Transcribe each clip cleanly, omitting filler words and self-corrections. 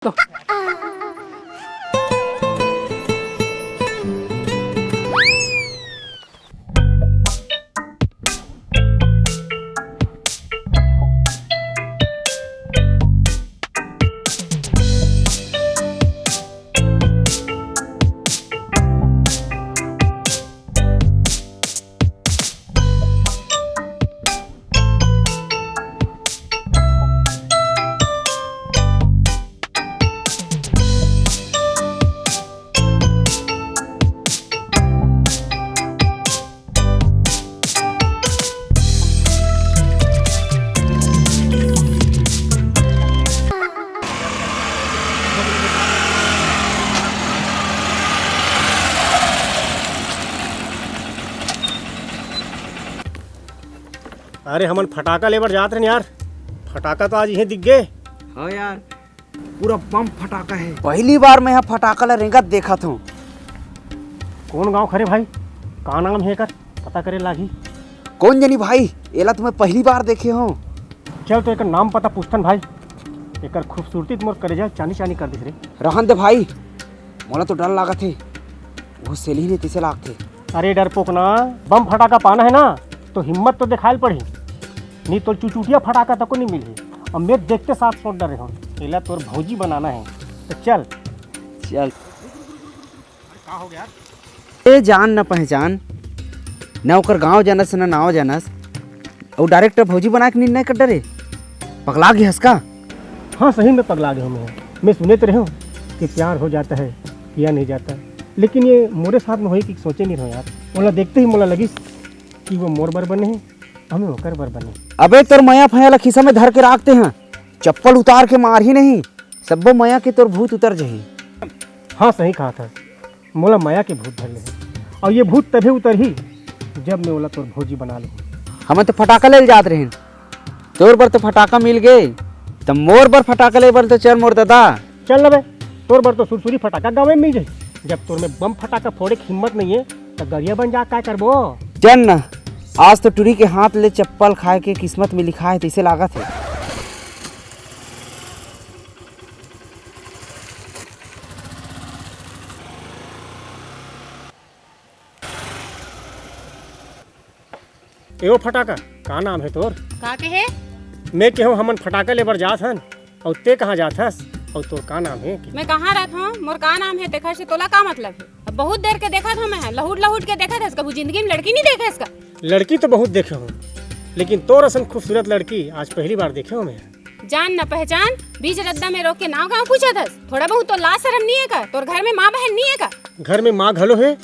तो अरे हमन फटाका लेबर जात रहे यार। फटाका तो आज यहीं दिख गए। हाँ यार, पूरा बम फटाका है। पहली बार मैं यहाँ फटाका ला रेंगत देखा था। कौन गांव खरे भाई, का नाम है कर पता करे लागी। कौन जानी भाई, एला तुम्हें पहली बार देखे हो। चल तो एक नाम पता पूछतन भाई, एक खूबसूरती मोर करे जाए चानी चानी कर दिख रे। रहन दे भाई, मोला तो डर लागत थे, वो सेली ने तिसे लाग थे। अरे डरपोक ना, बम फटाका पाना है ना तो हिम्मत तो दिखायल पड़ी, नहीं तो चुचुटिया फटाका तक को नहीं मिली। अब मैं देखते साथ सोच डरे हूँ, एला तोर भौजी बनाना है तो चल चल। का हो गया ए जान न पहचान, न ओकर गाँव जानस न नाव जानस, और डायरेक्ट भौजी बना के निर्णय कर डरे। पगला गई हंस का। हाँ सही में पगला गए हूँ। मैं सुने तो रहे हूँ कि प्यार हो जाता है किया नहीं जाता, लेकिन ये मोरे साथ में हुई कि सोचे नहीं रहो यार। मोला देखते ही मोला लगी कि वो मोर बर बने हैं, हमें होकर बर बने। अबे तोर मया फया खिसा में धर के रखते हैं, चप्पल उतार के मार ही नहीं, सब्बो मया के तोर भूत उतर जही। हाँ सही कहा था, मोला माया के भूत धर ले, और ये भूत तभी उतर ही जब मैं बोला तोर भौजी बना लूँ। हमें तो फटाका ले जात रहे, तोर बर तो फटाका मिल गए, तो मोर बर फटाका ले बर तो चल मोर दादा। चल ना बे, तोर बर तो सुरसुरी फटाका गाँव में मिल जाए। जब तोर में बम फटाका फोड़े की हिम्मत नहीं है तो गरिया बन जा क्या करबो। चल ना, आज तो टुरी के हाथ ले चप्पल खाए के किस्मत में लिखा है, तैसे लागत है। एओ फटाका का नाम है तोर? का के है? मैं केहूँ हमन फटाका लेबर जात हन, और ते कहाँ जात हस, और तोर का नाम है? मैं कहाँ रहता हूँ, मोर का नाम है देखा से तोला का मतलब है? अब बहुत देर के देखा था मैं, लहुट के देखा था। कभी जिंदगी में लड़की नहीं देखा इसका। लड़की तो बहुत देखे हूँ, लेकिन तोर असन खूबसूरत लड़की आज पहली बार देखे हूँ मैं। जान न पहचान, बीच रद्दा में रोक के नाव गाँव पूछा था। थोड़ा बहुत तो लाज शर्म नहीं है का? तोर घर में माँ बहन नहीं है का? घर में माँ घलो है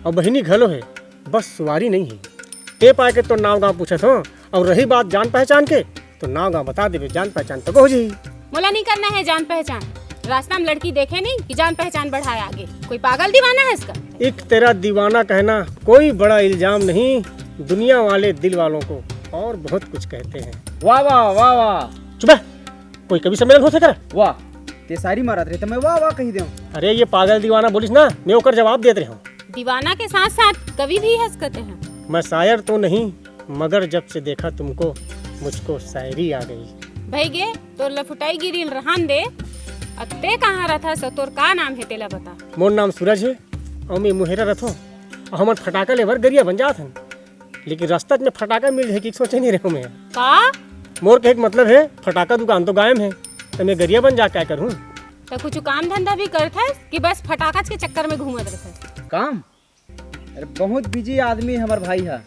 और बहनी घलो है, बस सुवारी नहीं है। ते पाए के तो नाव गाँव पूछत हो, और रही बात जान पहचान के तो नाव गाँव बता देवे, जान पहचान तो हो जी। मोला नहीं करना है जान पहचान, रास्ता में लड़की देखे नहीं कि जान पहचान बढ़ाए आगे। कोई पागल दीवाना है इसका? एक तेरा दीवाना कहना कोई बड़ा इल्जाम नहीं, दुनिया वाले दिल वालों को और बहुत कुछ कहते हैं। वाह वाह वाह वाह चुप है, कोई कभी सम्मेलन हो सके? वाह, ते सारी मारत रहे तो मैं वाह वाह कही दूं। अरे ये पागल दीवाना बोलिस ना, मैं ओकर जवाब देते रहा हूँ। दीवाना के साथ साथ कवि भी हंस कहते हैं। मैं शायर तो नहीं, मगर जब से देखा तुमको मुझको शायरी आ गई। भाई गे तोर लफुटाई गिरी रहन दे, अते कहाँ रथा सो तोर का नाम है तेला बता। मोर नाम सूरज है और मैं मुहेरा रथो, और हमर फटाका लेवर गरिया बन जात हन, लेकिन रास्ता में फटाका मिल है कि सोचे नहीं रहो मैं। का मोर के एक मतलब है, फटाका दुकान तो गायब है, तो मैं गरिया बन जा क्या करूँ? तो कुछ काम धंधा भी करता है कि बस फटाका के चक्कर में घूमत रहता? काम? अरे बहुत बिजी आदमी हमार भाई है,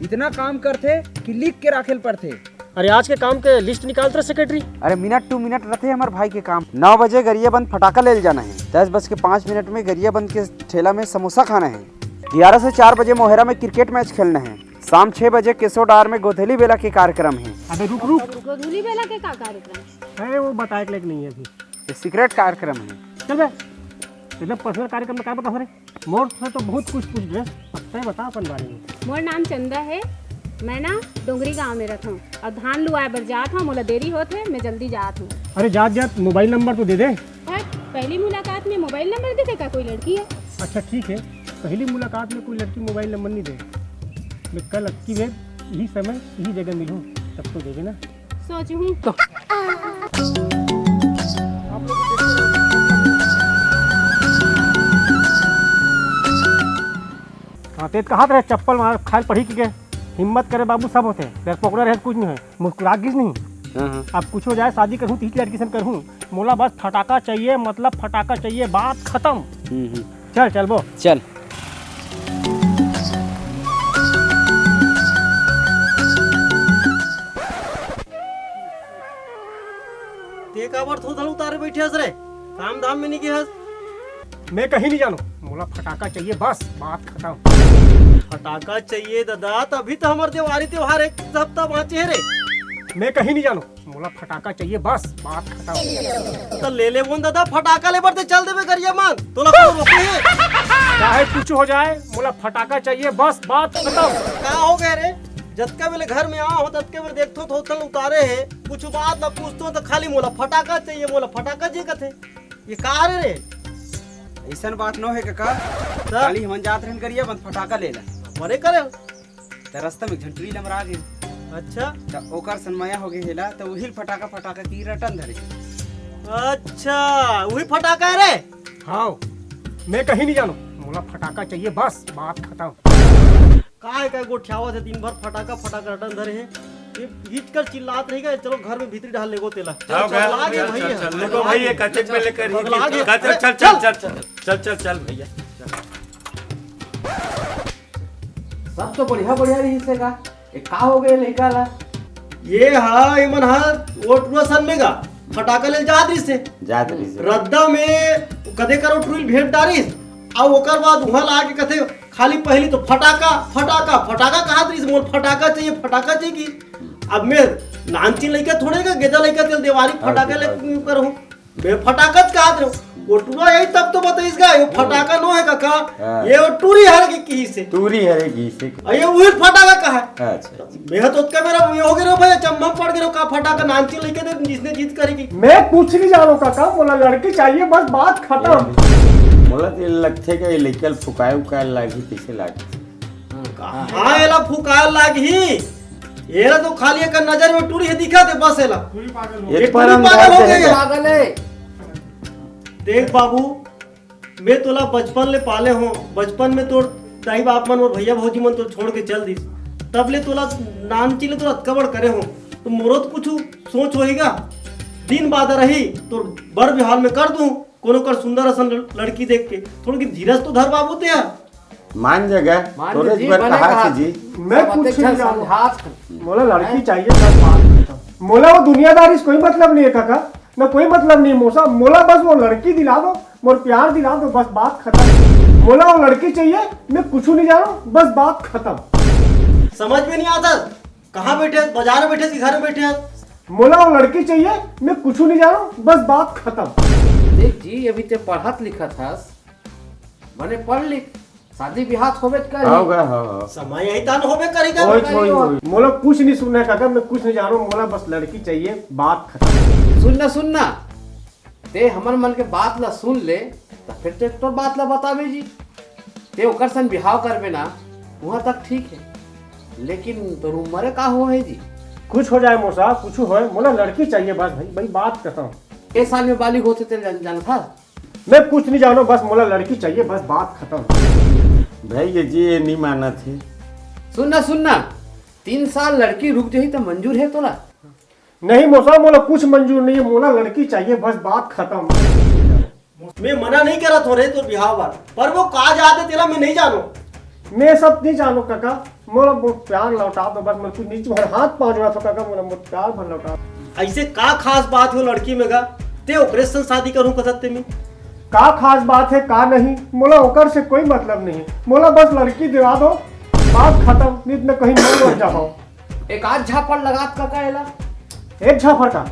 इतना काम करते कि लिख के राखेल पड़ते। अरे आज के काम के लिस्ट निकालते सेक्रेटरी। अरे मिनट टू मिनट रहते हमारे भाई के काम। 9 बजे गरियाबंद फटाका ले जाना है, 10:05 में गरियाबंद के ठेला में समोसा खाना है, 11 से 4 बजे मोहेरा में क्रिकेट मैच खेलना है, शाम 6 बजे केसोडार में गोधेली बेला के कार्यक्रम है। अबे रुक रुक, गोधूली बेला के का कार्यक्रम? अरे वो बताए के लायक नहीं है अभी, ये सीक्रेट कार्यक्रम है। चल बे, एकदम पर्सनल कार्यक्रम में क्या बता रहे? मोर से तो बहुत कुछ पूछ रहे, अब बता अपन बारे में। मोर नाम चंदा है, मैं ना डोंगरी गांव में रहता हूँ, अब धान लुआए बर जात हूँ, मोला देरी होते मैं जल्दी जात हूँ। अरे जात जात मोबाइल नंबर तो दे दे। पहली मुलाकात में मोबाइल नंबर दे देगा कोई लड़की है? अच्छा ठीक है, पहली मुलाकात में कोई लड़की मोबाइल नंबर नहीं दे, मैं कल अक्की वेब यही समय यही जगह मिलूँ तब तो देवे ना। सोच हूँ आप लोग हाँ तेज कहा रहे चप्पल मार खाल पढ़ी के हिम्मत करे बाबू सब होते हैं पकड़ा रहे कुछ नहीं है मुस्कुरा किस नहीं। अब कुछ हो जाए शादी करूँ तीसरी लड़की से करूँ मोला बस फटाका चाहिए मतलब फटाका चाहिए बात खत्म। चल चल वो चल ते काबर थोड़ा उतारे बैठे हस रे काम धाम में नहीं गए हस। मैं कहीं नहीं जानू मोला फटाका चाहिए बस बात खत्म। फटाका चाहिए दादा तभी तो हमारे त्योहारी त्योहार एक हफ्ता बाँचे है रे। मैं कहीं नहीं जानू मोला फटाका चाहिए बस बात खत्म। तो ले बोन दादा फटाका ले बढ़ते चल देवे करिया मांग तो ना कोई रोके है। चाहे कुछ हो जाए मोला फटाका चाहिए बस बात खत्म। का हो गए रे जतका बेले घर में आओ ततके बेले देखतो तो थल उतारे है कुछ बात ना पूछतो तो खाली मोला फटाका चाहिए मोला फटाका जी कथे ये का रे। ऐसा बात न है काका खाली हम जात रहन गरिया बंद फटाका ले ला मरे करे त रास्ता में झंटरी लमरा गए अच्छा त ओकर सनमाया हो गए हेला त वही फटाका फटाका की रटन धरे। अच्छा वही फटाका है रे। हाँ मैं कहीं नहीं जानू मोला फटाका चाहिए बस बात खत्म। काय गोठ्यावा से दिन भर फटाका फटाका रटन धरे हैं ये हिच कर चिल्लात नहीं गए चलो घर में भीतरी डाल लेगो तेला लागे भैया देखो भाई ये कचक पे लेकर लागे चल चल चल चल चल चल चल भैया सब तो बढ़िया बढ़िया रही से का एक का हो गए लड़का ला ये हा इमन हा वो ट्रोसन में गा फटाका ले जात रही से रद्दा में कदे करो ट्रुल भेंट डारिस और ओकर बाद वहां लाके कथे खाली पहली तो फटाका फटाका फटाका कहा रही मोर फटाका चाहिए की अब मैं नानची लइका थोड़े का गेदा लइका तेल देवारी फटाका ले करूं मैं फटाका कहा रही वो टूरा यही तब तो बताइसगा ये फटाका नो है काका ये वो टूरी हर की से तूरी है घी से ये वही फटाका कहा अच्छा मैं तो उसका मेरा ये हो गया भैया चम्मा पड़ गया का फटाका नानची लइका दे जिसने जीत करेगी मैं कुछ नहीं जानू काका मोला लड़की चाहिए बस बात खत्म। मोला तो लगथे कि इलेक्ट्रिकल फुकाए उकाए लागी पीछे लागी हाँ एला फुकाए लागी एला तो खाली एक नजर में टूरी है दिखा दे बस एला एक पर हम पागल हो गए पागल है। देख बाबू मैं तोला बचपन ले पाले हो बचपन में तोर दाई बाप मन और भैया भौजी मन तो छोड़ के चल दिस तब ले तोला नानची ले तोला कबड़ करे हो तो मोरो तो कुछ सोच होएगा दिन बाद रही तो बर बिहार में कर दूं कोनो कर सुंदर असन लड़की देख के थोड़ी धीरज तो धर बाबू ते यार मान जगह तोरे पर कहा से जी मैं कुछ नहीं जानू मोला लड़की चाहिए बस बात खत्म। मोला वो दुनियादारी से कोई मतलब नहीं है काका ना कोई मतलब नहीं मोसा मोला बस वो लड़की दिला दो मोर प्यार दिला दो बस बात खत्म। मोला वो लड़की चाहिए मैं कुछ नहीं जानू बस बात खत्म। समझ में नहीं आता कहाँ बैठे बाजार में बैठे कि घर में बैठे मोला वो लड़की चाहिए मैं कुछ नहीं जानू बस बात खत्म। देख जी अभी ते पढ़त लिखत हस माने पढ़ लिख शादी ब्याह होबे होगा समय यही तान होबे करेगा मोला कुछ नहीं सुनना है काका मैं कुछ नहीं जानू मोला बस लड़की चाहिए बात खत्म। सुनना ते हमर मन के बात ला सुन ले तो फिर ते तो बात ला बतावे जी ते ओकर सन बिहाव करबे ना वहां तक ठीक है लेकिन तो उम्र का हो है जी कुछ हो जाए मोसा कुछ हो मोला लड़की चाहिए बस भाई बात खत्म। एक साल में बालिग होते ते जान था मैं कुछ नहीं जानू बस मोला लड़की चाहिए बस बात खत्म। भाई ये जी ये नहीं माना थे सुनना 3 साल लड़की रुक जाही तो मंजूर है तोला नहीं मोसा मोला कुछ मंजूर नहीं है मोला लड़की चाहिए बस बात खत्म। मैं मना नहीं करा थोड़े तो बिहाव बात पर वो कहा जाते तेरा मैं नहीं जानू मैं सब नहीं जानू काका मोला प्यार लौटा दो बस मैं कुछ नहीं तुम्हारे हाथ पाँव जोड़ा तो काका मोला प्यार भर लौटा ऐसे का खास बात हो लड़की में गा ते ऑपरेशन शादी करूं कसते में का खास बात है का नहीं मोला ओकर से कोई मतलब नहीं मोला बस लड़की दिला दो बात खत्म नहीं मैं कहीं नहीं लग जाओ। एक आध झापड़ लगात काका एला एक झापड़ का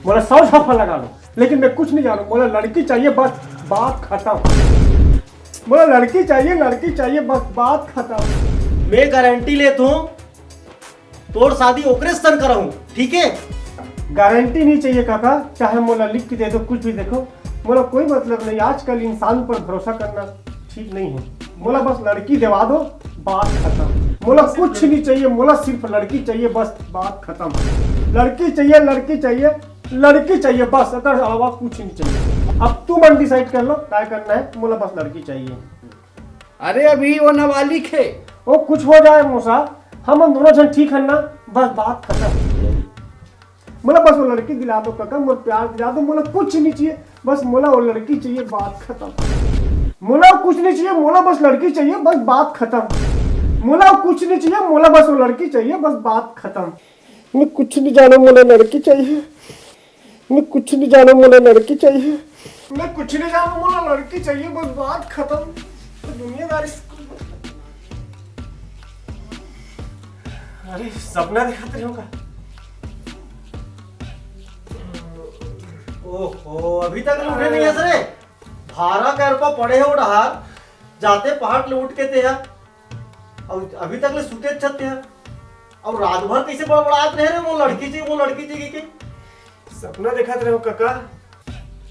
मोला 100 झापड़ लगा लो लेकिन मैं कुछ नहीं जानू मोला लड़की चाहिए बस बात खत्म। मोला लड़की चाहिए बस बात खत्म। मैं गारंटी लेता हूँ तोर शादी ऑपरेशन कराऊं ठीक है। गारंटी नहीं चाहिए काका चाहे मोला लिख के दे दो कुछ भी देखो मोला कोई मतलब नहीं आजकल इंसान पर भरोसा करना ठीक नहीं है। मोला बस लड़की दिवा दो बात खत्म। मोला कुछ नहीं चाहिए मोला सिर्फ लड़की चाहिए बस बात खत्म। लड़की चाहिए बस अगर अलावा कुछ नहीं चाहिए। अब तुम डिसाइड कर लो क्या करना है मोला बस लड़की चाहिए। अरे अभी वो नाबालिग है। वो कुछ हो जाए मौसा, हम दोनों जन ठीक है ना, बस बात खत्म। मोला बस वो लड़की दिला दो काका, मोला प्यार दिला दो, मोला कुछ नहीं चाहिए, बस मोला वो लड़की चाहिए, बात खत्म। मोला कुछ नहीं चाहिए, मोला बस लड़की चाहिए, बस बात खत्म। मोला कुछ नहीं चाहिए, मोला बस वो लड़की चाहिए, बस बात खत्म। मैं कुछ नहीं जाना, मोला लड़की चाहिए। मैं कुछ नहीं जाना, मोला लड़की चाहिए। मैं कुछ नहीं जाना, मोला लड़की चाहिए, बस बात खत्म। तो दुनियादारी। अरे सपना दिखाते होगा। ओहो, अभी तक उठे नहीं है सरे। 12 का रुपया पड़े है वो डहार, जाते पहाड़ ले उठ के ते है, और अभी तक ले सुते छत है, और रात भर कैसे बड़बड़ात रहे रे, वो लड़की चाहिए, वो लड़की चाहिए के सपना दिखाते रहो काका।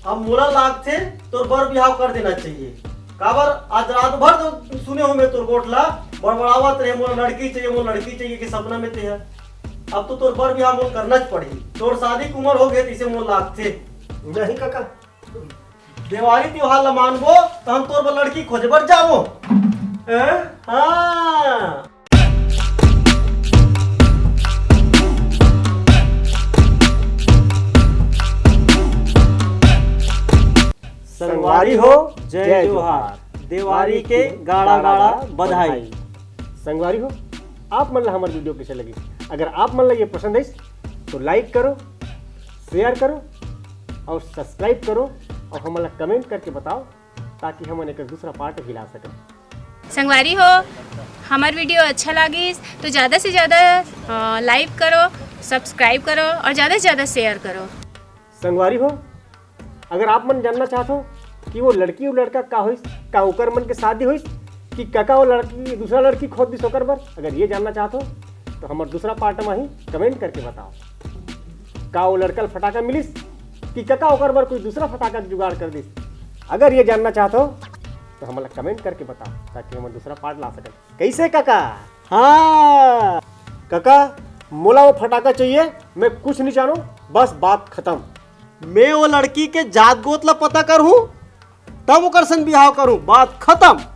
अब मोला लाग थे तोर बर बिहाव कर देना चाहिए। काबर आज रात भर तो सुने हो मैं तोर गोटला बड़बड़ावत रहे, मोला लड़की चाहिए, मोला लड़की चाहिए के सपना में ते है। अब तो तोर बर बिहाव मोल करना च पड़ी। तोर शादी की उम्र हो गई, इसे मोल लाग थे। नहीं काका, दिवाली त्योहार ला मानबो तो हम तोर बर लड़की खोजबर जाबो। हाँ। संगवारी हो जय जोहार, देवारी के गाड़ा गाड़ा बधाई। संगवारी हो, आप मन ला हमारी वीडियो कैसे लगी? अगर आप मन ला ये पसंद है तो लाइक करो, शेयर करो और सब्सक्राइब करो, और हमारा कमेंट करके बताओ ताकि हम एक दूसरा पार्ट भी ला सकें। संगवारी हो, हमार वीडियो अच्छा लगी तो ज़्यादा से ज़्यादा लाइक करो, सब्सक्राइब करो और ज़्यादा से ज़्यादा शेयर करो। संगवारी हो, अगर आप मन जानना चाहते हो कि वो लड़की और लड़का का होइस, का ओकर मन के शादी होइस, कि काका वो लड़की दूसरा लड़की खोद दिस ओकर बर, अगर ये जानना चाहते हो तो हमार दूसरा पार्ट में ही कमेंट करके बताओ। का वो लड़का फटाका मिलिस कि काका ओकर बर कोई दूसरा फटाका जुगाड़ कर दिस, अगर ये जानना चाहते हो तो हमारा कमेंट करके बताओ ताकि हम दूसरा पार्ट ला सकें। कैसे काका? हाँ काका, मोला वो फटाका चाहिए, मैं कुछ नहीं जानू, बस बात खत्म। मैं वो लड़की के जात गोत ला पता करूं, तब ओकर संग बिहाव करूं, बात खत्म।